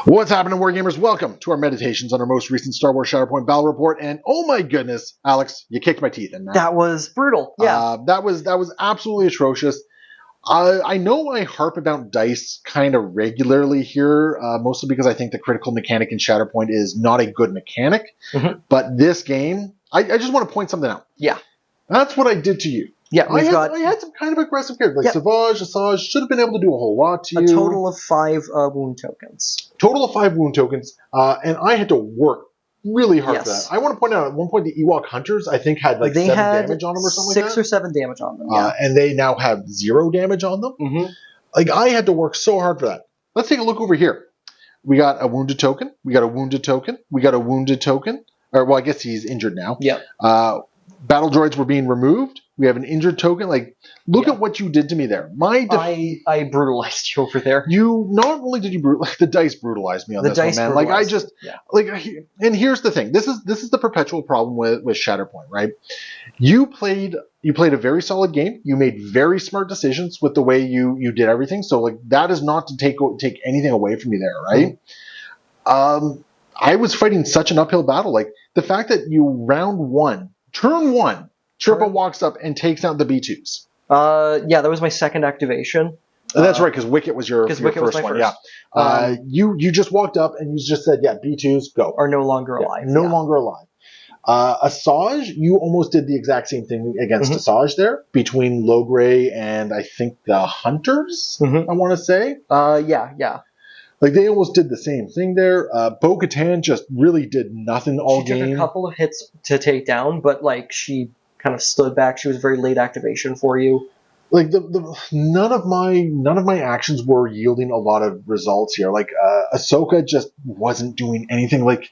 What's happening, Wargamers? Welcome to our meditations on our most recent Star Wars Shatterpoint Battle Report. And oh my goodness, Alex, you kicked my teeth in that. That was brutal. Yeah, that was absolutely atrocious. I know I harp about dice kind of regularly here, mostly because I think the critical mechanic in Shatterpoint is not a good mechanic. Mm-hmm. But this game, I just want to point something out. Yeah, that's what I did to you. Yeah, I had some kind of aggressive characters. Like Asajj should have been able to do a whole lot to you. A total of 5 wound tokens. Total of 5 wound tokens. And I had to work really hard for that. I want to point out, at one point, the Ewok Hunters, I think, had like 7 damage on them or something like that. 6 or 7 damage on them, and they now have 0 damage on them. Mm-hmm. Like, I had to work so hard for that. Let's take a look over here. We got a wounded token. We got a wounded token. We got a wounded token. Or, well, I guess he's injured now. Yeah. Battle droids were being removed. We have an injured token. Like, look at what you did to me there. I brutalized you over there. You not only did you the dice brutalized me on this one, man. Like I just and here's the thing. This is the perpetual problem with Shatterpoint, right? You played a very solid game. You made very smart decisions with the way you did everything. So like that is not to take anything away from you there, right? Mm-hmm. I was fighting such an uphill battle. Like the fact that you turn 1. Chirpa walks up and takes out the B2s. Yeah, that was my second activation. That's right, because Wicket was your first one. First. Yeah, you just walked up and you just said, "Yeah, B2s go." Are no longer alive. No longer alive. Asajj, you almost did the exact same thing against Asajj there between Logray and I think the Hunters. I want to say. Yeah. Like they almost did the same thing there. Bo-Katan just really did nothing all game. She took a couple of hits to take down, but like she kind of stood back. She was very late activation for you. Like none of my actions were yielding a lot of results here. Like Ashoka just wasn't doing anything. Like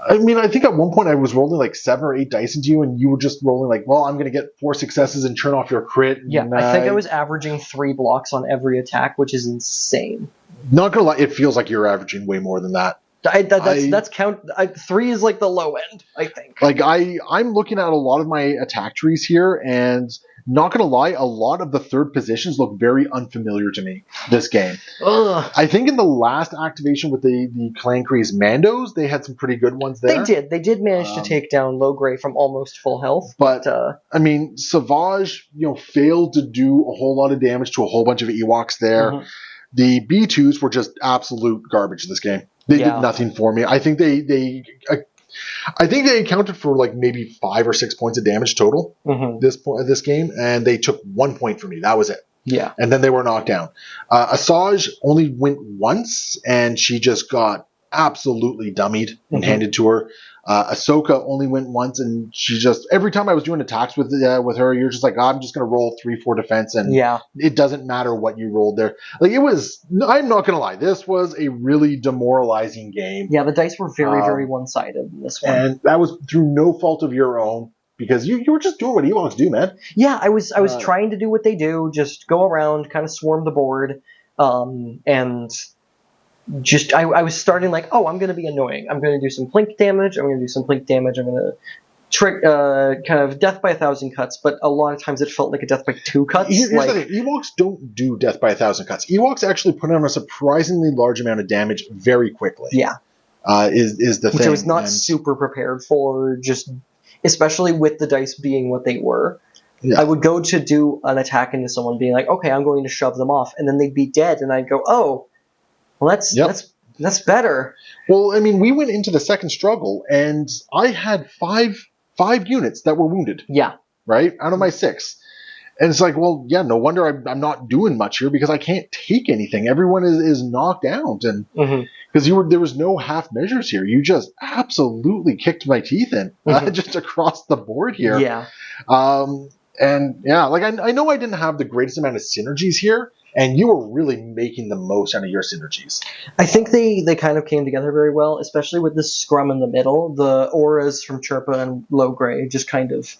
I mean, I think at one point I was rolling like 7 or 8 dice into you, and you were just rolling like, well, I'm going to get 4 successes and turn off your crit. Yeah, I think I was averaging 3 blocks on every attack, which is insane. Not gonna lie, it feels like you're averaging way more than that. That's count. 3 is like the low end, I think. Like I'm looking at a lot of my attack trees here, and not gonna lie, a lot of the third positions look very unfamiliar to me this game. Ugh. I think in the last activation with the Clan Kreese Mandos, they had some pretty good ones there. They did manage to take down Logray from almost full health. But I mean, Savage, failed to do a whole lot of damage to a whole bunch of Ewoks there. Mm-hmm. The B2s were just absolute garbage this game. They did nothing for me. I think they accounted for like maybe 5 or 6 points of damage total this game, and they took 1 point from me. That was it. Yeah. And then they were knocked down. Asajj only went once, and she just got absolutely dummied and handed to her. Ahsoka only went once, and she just every time I was doing attacks with her, you're just like, I'm just going to roll 3-4 defense, and it doesn't matter what you rolled there. Like it was, I'm not going to lie, this was a really demoralizing game. Yeah, the dice were very, very one-sided in this one, and that was through no fault of your own. Because you were just doing what Ewoks do, man. Yeah, I was trying to do what they do, just go around, kind of swarm the board, and just I was starting like, oh, I'm going to be annoying. I'm going to do some plink damage. I'm going to do some plink damage. I'm going to trick kind of death by 1,000 cuts, but a lot of times it felt like a death by 2 cuts. Here's the thing. Ewoks don't do death by 1,000 cuts. Ewoks actually put on a surprisingly large amount of damage very quickly. Yeah. Is the thing. Which I was not super prepared for, just especially with the dice being what they were. Yeah. I would go to do an attack into someone being like, okay, I'm going to shove them off, and then they'd be dead, and I'd go, oh, well, that's better. Well, I mean, we went into the second struggle, and I had five units that were wounded. Yeah. Right? Out of my 6. And it's like, well, yeah, no wonder I'm not doing much here because I can't take anything. Everyone is knocked out. And because there was no half measures here. You just absolutely kicked my teeth in just across the board here. Yeah. And yeah, like I know I didn't have the greatest amount of synergies here, and you were really making the most out of your synergies. I think they kind of came together very well, especially with the scrum in the middle. The auras from Chirpa and Logray just kind of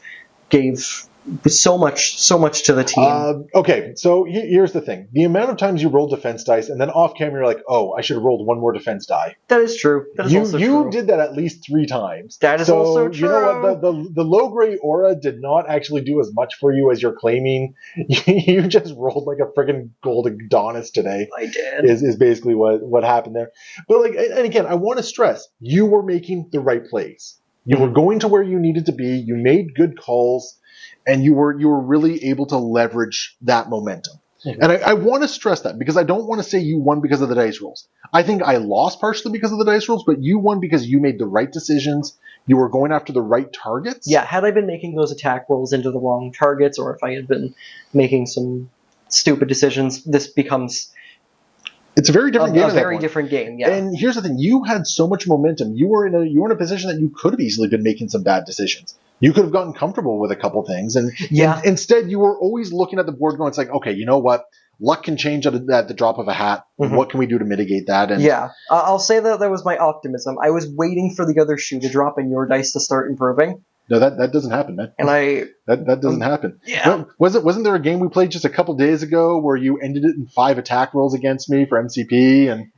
gave So much to the team. Okay, so here's the thing. The amount of times you roll defense dice, and then off camera you're like, oh, I should have rolled one more defense die. That is true. That is also true. You did that at least 3 times. That is also true. You know what? The low-grade aura did not actually do as much for you as you're claiming. You just rolled like a friggin' gold Adonis today. I did. Is basically what happened there. But like, and again, I want to stress, you were making the right plays. You were going to where you needed to be. You made good calls. And you were really able to leverage that momentum. Mm-hmm. And I want to stress that because I don't want to say you won because of the dice rolls. I think I lost partially because of the dice rolls, but you won because you made the right decisions. You were going after the right targets. Yeah, had I been making those attack rolls into the wrong targets, or if I had been making some stupid decisions, this becomes... It's a very different game. A very different game, yeah. And here's the thing: you had so much momentum. You were in a position that you could have easily been making some bad decisions. You could have gotten comfortable with a couple things, and instead you were always looking at the board, going, "It's like, okay, you know what? Luck can change at the drop of a hat. Mm-hmm. What can we do to mitigate that?" And I'll say that was my optimism. I was waiting for the other shoe to drop and your dice to start improving. No, that doesn't happen, man. And that doesn't happen. Yeah. Wasn't there a game we played just a couple days ago where you ended it in 5 attack rolls against me for MCP and?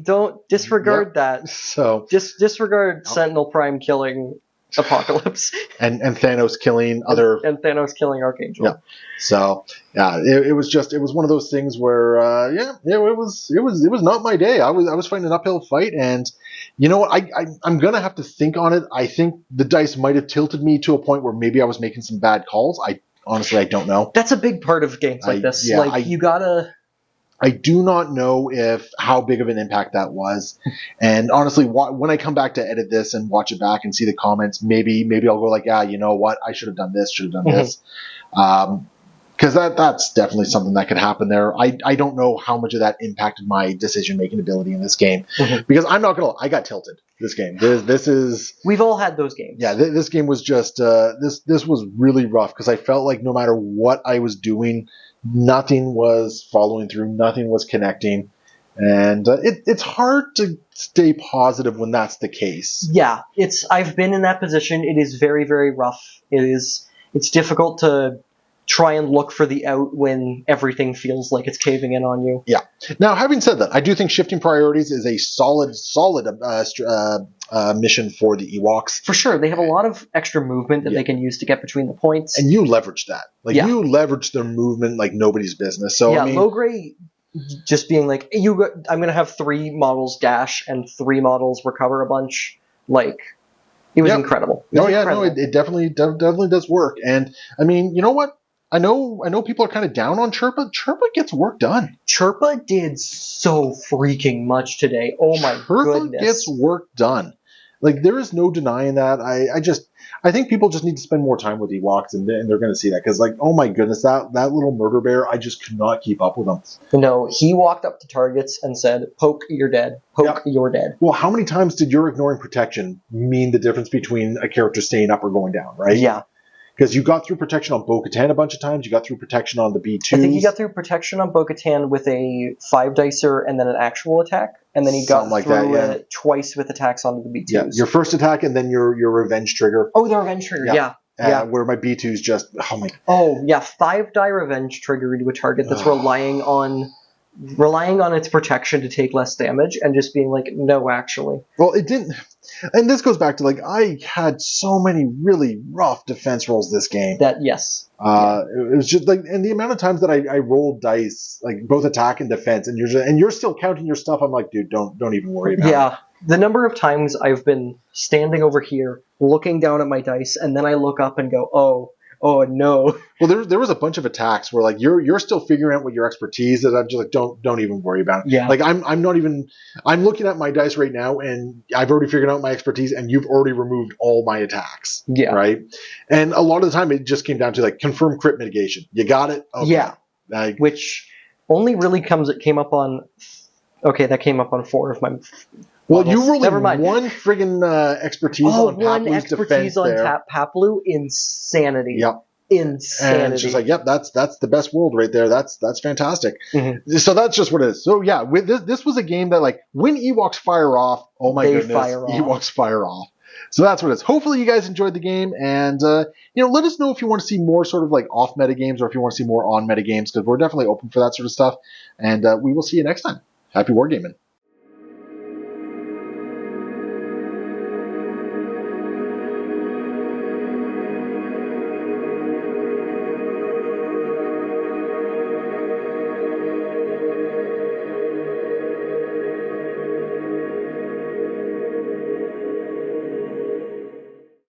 Don't disregard that. So disregard Sentinel Prime killing Apocalypse and Thanos killing other and Thanos killing Archangel. Yeah. So it was one of those things where it was not my day. I was fighting an uphill fight, and you know what? I'm gonna have to think on it. I think the dice might have tilted me to a point where maybe I was making some bad calls. I don't know. That's a big part of games like this. Yeah, you gotta. I do not know how big of an impact that was, and honestly, when I come back to edit this and watch it back and see the comments, maybe I'll go like, you know what, I should have done this, this, because that's definitely something that could happen there. I don't know how much of that impacted my decision making ability in this game, because I'm not gonna. I got tilted this game. This is. We've all had those games. Yeah, this game was just this was really rough because I felt like no matter what I was doing, nothing was following through, nothing was connecting, and it's hard to stay positive when that's the case. Yeah, I've been in that position. It is very, very rough. It's difficult to try and look for the out when everything feels like it's caving in on you. Yeah. Now, having said that, I do think shifting priorities is a solid mission for the Ewoks. For sure. They have a lot of extra movement that they can use to get between the points. And you leverage that. You leverage their movement like nobody's business. So I mean, low grade just being like, I'm going to have 3 models dash and 3 models recover a bunch. Like, it was incredible. It definitely does work. And I mean, you know what? I know people are kind of down on Chirpa. Chirpa gets work done. Chirpa did so freaking much today. Oh my goodness. Chirpa gets work done. Like, there is no denying that. I think people just need to spend more time with Ewoks, and they're going to see that. Because, like, oh my goodness, that little murder bear, I just could not keep up with him. No, he walked up to targets and said, "Poke, you're dead. Poke, you're dead." Well, how many times did your ignoring protection mean the difference between a character staying up or going down, right? Yeah. Because you got through protection on Bo-Katan a bunch of times. You got through protection on the B2s. I think he got through protection on Bo-Katan with a 5-dicer and then an actual attack. And then he got through it twice with attacks onto the B2s. Yeah, your first attack and then your revenge trigger. Oh, the revenge trigger, yeah. Where my B2s just... Oh, my... Oh, yeah, 5-die revenge trigger into a target that's relying on its protection to take less damage and just being like, no, actually. Well, it didn't... And this goes back to, like, I had so many really rough defense rolls this game. Yes. It was just, like, and the amount of times that I rolled dice, like, both attack and defense, and you're still counting your stuff, I'm like, dude, don't even worry about it. Yeah. The number of times I've been standing over here, looking down at my dice, and then I look up and go, oh no. Well, there was a bunch of attacks where like you're still figuring out what your expertise is. I'm just like, don't even worry about it. Yeah. Like I'm looking at my dice right now and I've already figured out my expertise and you've already removed all my attacks. Yeah. Right. And a lot of the time it just came down to like confirm crit mitigation. You got it? Okay. Yeah. Which only really came up on 4 of my. Well, you rolled one friggin' expertise on Paplu's defense on there. Paplu, insanity. Yep. Insanity. And she's like, yep, that's the best world right there. That's fantastic. Mm-hmm. So that's just what it is. So yeah, with this was a game that like when Ewoks fire off, oh my goodness, Ewoks fire off. So that's what it is. Hopefully you guys enjoyed the game, and let us know if you want to see more sort of like off meta games, or if you want to see more on meta games, because we're definitely open for that sort of stuff. And we will see you next time. Happy wargaming.